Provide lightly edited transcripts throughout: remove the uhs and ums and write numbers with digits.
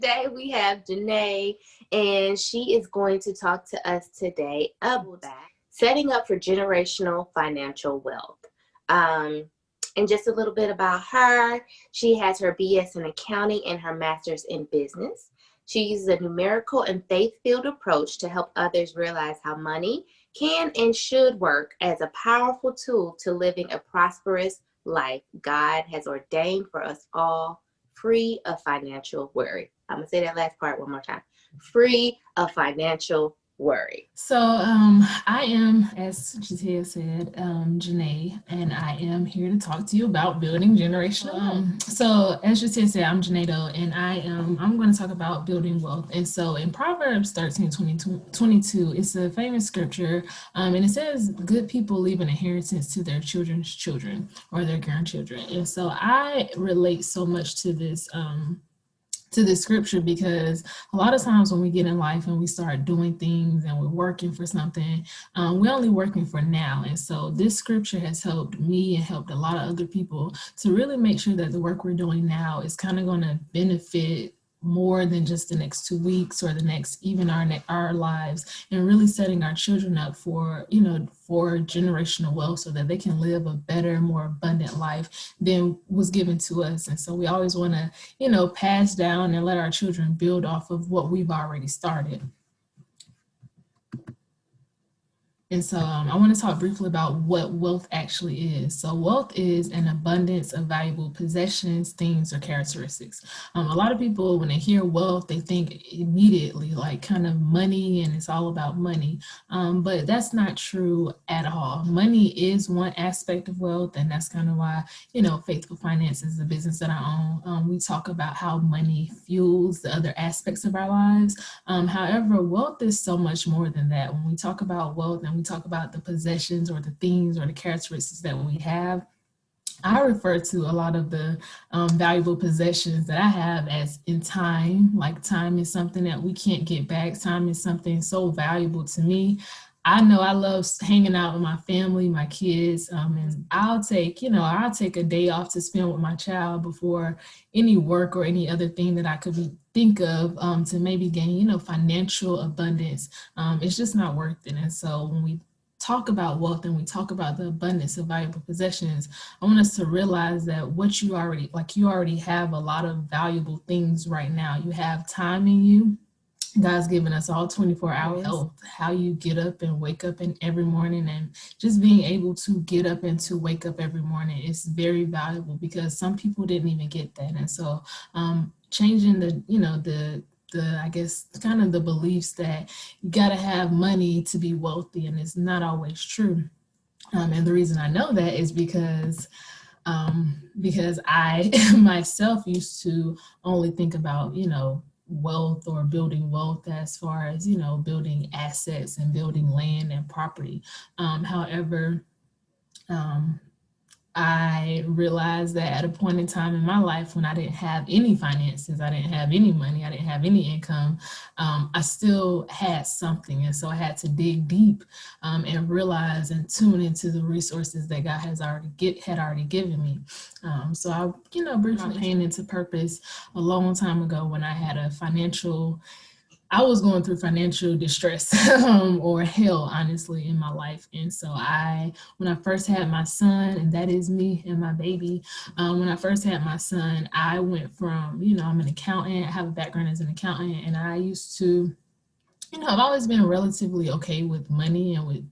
Today we have Janae, and she is going to talk to us today about setting up for generational financial wealth. Um, and just a little bit about her. She has her BS in accounting and her master's in business. She uses a numerical and faith-filled approach to help others realize how money can and should work as a powerful tool to living a prosperous life God has ordained for us all, free of financial worry. I'm going to say that last part one more time. Free of financial worry. So I am, as Jatia said, Janae, and I am here to talk to you about building generational wealth. So as Jatia said, I'm Janae Doe, and I'm going to talk about building wealth. And so in Proverbs 13:22, it's a famous scripture, and it says, "Good people leave an inheritance to their children's children or their grandchildren." And so I relate so much to this scripture because a lot of times when we get in life and we start doing things and we're working for something, we're only working for now. And so this scripture has helped me and helped a lot of other people to really make sure that the work we're doing now is kind of going to benefit more than just the next 2 weeks or the next even our lives, and really setting our children up for for generational wealth so that they can live a better, more abundant life than was given to us. And so we always want to pass down and let our children build off of what we've already started. And so I want to talk briefly about what wealth actually is. So wealth is an abundance of valuable possessions, things, or characteristics. A lot of people, when they hear wealth, they think immediately like kind of money, and it's all about money. But that's not true at all. Money is one aspect of wealth, and that's kind of why, Faithful Finance is the business that I own. We talk about how money fuels the other aspects of our lives. However, wealth is so much more than that. When we talk about wealth and we talk about the possessions or the things or the characteristics that we have, I refer to a lot of the valuable possessions that I have as in time. Like time is something that we can't get back. Time is something so valuable to me. I know I love hanging out with my family, my kids, and I'll take a day off to spend with my child before any work or any other thing that I could think of to maybe gain, financial abundance. It's just not worth it. And so when we talk about wealth and we talk about the abundance of valuable possessions, I want us to realize that you already have a lot of valuable things right now. You have time in you. God's given us all 24 hours. Health, how you get up and wake up in every morning, and just being able to get up and to wake up every morning is very valuable because some people didn't even get that. And so changing the I guess kind of the beliefs that you got to have money to be wealthy, and it's not always true. And the reason I know that is because I myself used to only think about wealth or building wealth as far as building assets and building land and property. However, I realized that at a point in time in my life when I didn't have any finances, I didn't have any money, I didn't have any income, I still had something. And so I had to dig deep and realize and tune into the resources that God had already given me. So I, briefly came into purpose a long time ago when I had I was going through financial distress or hell, honestly, in my life. And so when I first had my son, and that is me and my baby, when I first had my son, I went from, I'm an accountant, I have a background as an accountant, and I used to I've always been relatively okay with money and with,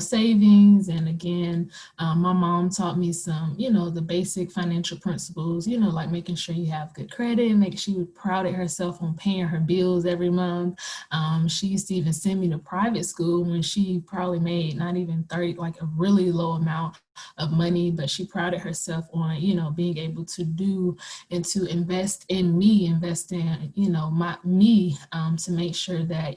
savings. And again, my mom taught me some, the basic financial principles, like making sure you have good credit, make sure she prided herself on paying her bills every month. She used to even send me to private school when she probably made not even 30, like a really low amount of money, but she prided herself on, being able to do and to invest in me, invest in, me to make sure that,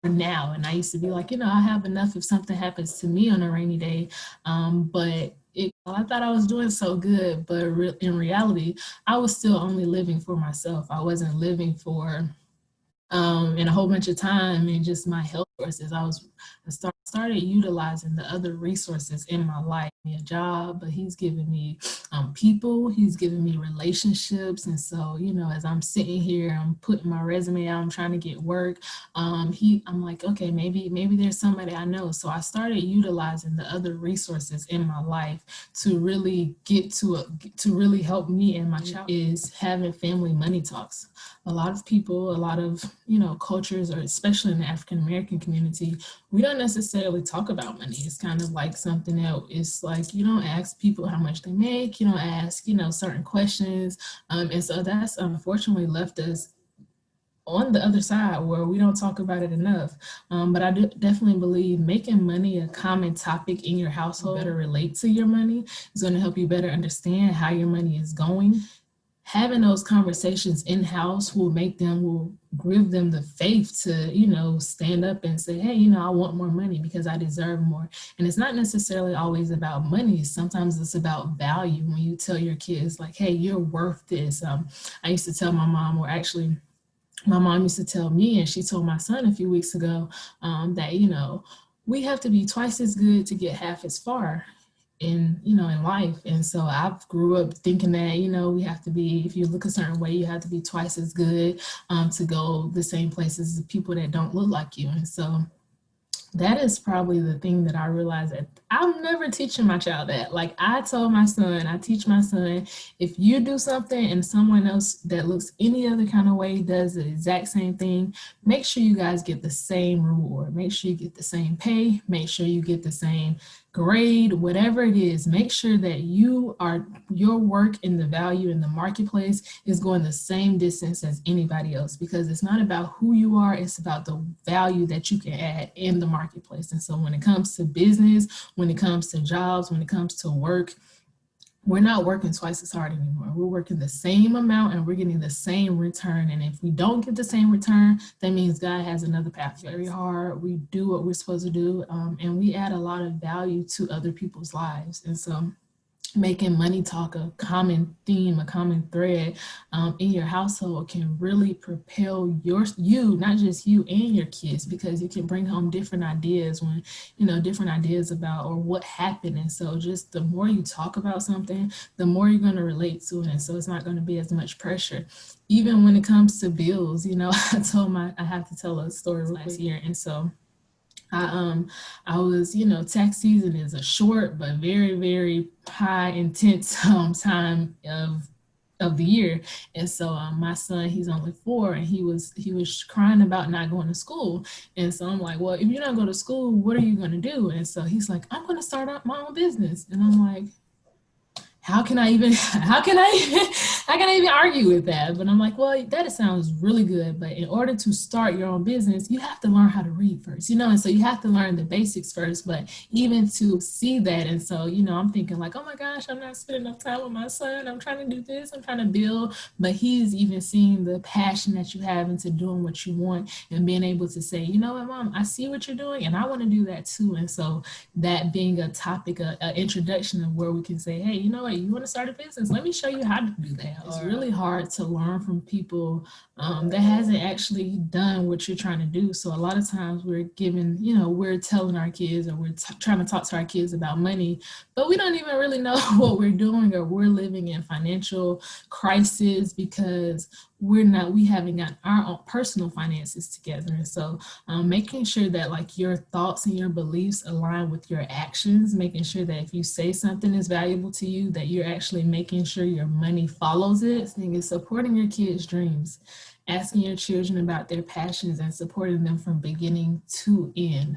now. And I used to be like, I have enough if something happens to me on a rainy day. But I thought I was doing so good, but in reality, I was still only living for myself. I wasn't living for and a whole bunch of time and just my health resources. I started utilizing the other resources in my life. Me a job, but he's given me people, he's given me relationships. And so, as I'm sitting here, I'm putting my resume out, I'm trying to get work. I'm like, okay, maybe there's somebody I know. So I started utilizing the other resources in my life to really to really help me and my child is having family money talks. A lot of people, a lot of, cultures, or especially in the African American community, we don't necessarily talk about money. It's kind of like something that it's like, you don't ask people how much they make, you don't ask, certain questions. And so that's unfortunately left us on the other side where we don't talk about it enough. But I definitely believe making money a common topic in your household, better relate to your money, is going to help you better understand how your money is going. Having those conversations in-house will give them the faith to, stand up and say, hey, I want more money because I deserve more. And it's not necessarily always about money. Sometimes it's about value. When you tell your kids like, hey, you're worth this. I used to tell my mom, or actually my mom used to tell me, and she told my son a few weeks ago, that, we have to be twice as good to get half as far in life. And so I grew up thinking that, we have to be, if you look a certain way, you have to be twice as good to go the same places as people that don't look like you. And so that is probably the thing that I realized, that I'm never teaching my child that. Like I teach my son, if you do something and someone else that looks any other kind of way does the exact same thing, make sure you guys get the same reward. Make sure you get the same pay. Make sure you get the same grade, whatever it is. Make sure that your work and the value in the marketplace is going the same distance as anybody else, because it's not about who you are, it's about the value that you can add in the marketplace. And so when it comes to business, when it comes to jobs, when it comes to work, we're not working twice as hard anymore. We're working the same amount and we're getting the same return. And if we don't get the same return, that means God has another path. Very hard. We do what we're supposed to do, and we add a lot of value to other people's lives. And so making money talk a common theme, a common thread in your household can really propel you, not just you and your kids, because you can bring home different ideas different ideas about or what happened. And so just the more you talk about something, the more you're going to relate to it. And so it's not going to be as much pressure. Even when it comes to bills, I have to tell a story last year. And so I was, tax season is a short but very, very high intense time of the year. And so my son, he's only 4, and he was crying about not going to school. And so I'm like, well, if you don't go to school, what are you going to do? And so he's like, I'm going to start up my own business. And I'm like, how can I even argue with that? But I'm like, well, that sounds really good. But in order to start your own business, you have to learn how to read first, and so you have to learn the basics first. But even to see that, and so, I'm thinking like, oh my gosh, I'm not spending enough time with my son. I'm trying to do this, I'm trying to build. But he's even seeing the passion that you have into doing what you want and being able to say, you know what, Mom, I see what you're doing and I want to do that too. And so that being a topic, an introduction of where we can say, hey, you know what, you want to start a business? Let me show you how to do that. It's really hard to learn from people that hasn't actually done what you're trying to do. So a lot of times we're we're telling our kids, or we're trying to talk to our kids about money, but we don't even really know what we're doing, or we're living in financial crisis because we haven't got our own personal finances together. And so making sure that like your thoughts and your beliefs align with your actions, making sure that if you say something is valuable to you, that you're actually making sure your money follows it. I think it's supporting your kids' dreams, asking your children about their passions and supporting them from beginning to end.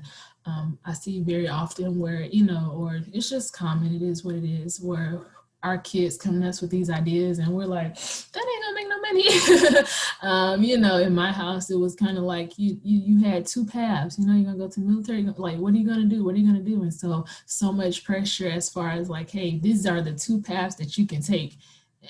I see very often where, or it's just common, it is what it is, where our kids coming us with these ideas and we're like, that ain't gonna make no money. In my house, it was kind of like you had two paths, you're gonna go to the military, like, what are you gonna do? What are you gonna do? And so much pressure as far as like, hey, these are the two paths that you can take.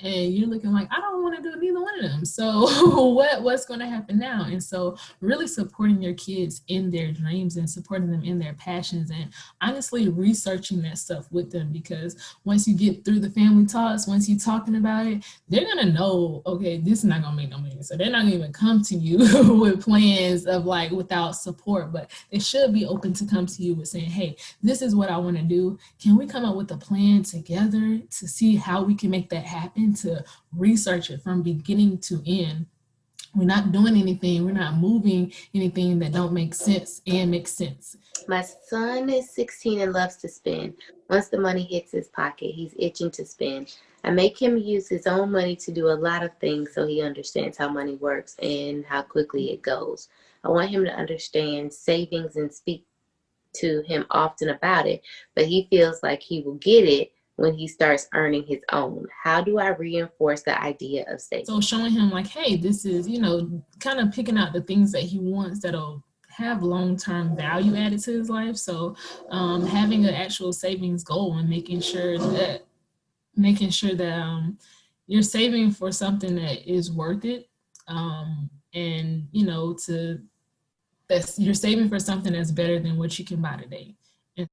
and you're looking like, I don't want to do neither one of them. So what's going to happen now? And so really supporting your kids in their dreams and supporting them in their passions, and honestly researching that stuff with them, because once you get through the family talks, once you're talking about it, they're going to know, okay, this is not going to make no money. So they're not going to even come to you with plans of like without support, but they should be open to come to you with saying, hey, this is what I want to do. Can we come up with a plan together to see how we can make that happen, to research it from beginning to end? We're not doing anything, we're not moving anything that don't make sense and make sense. My son is 16 and loves to spend. Once the money hits his pocket, he's itching to spend. I make him use his own money to do a lot of things so he understands how money works and how quickly it goes. I want him to understand savings and speak to him often about it, but he feels like he will get it when he starts earning his own. How do I reinforce the idea of saving? So showing him like, hey, this is, kind of picking out the things that he wants that'll have long-term value added to his life. So having an actual savings goal and making sure that you're saving for something that is worth it, and to that's you're saving for something that's better than what you can buy today.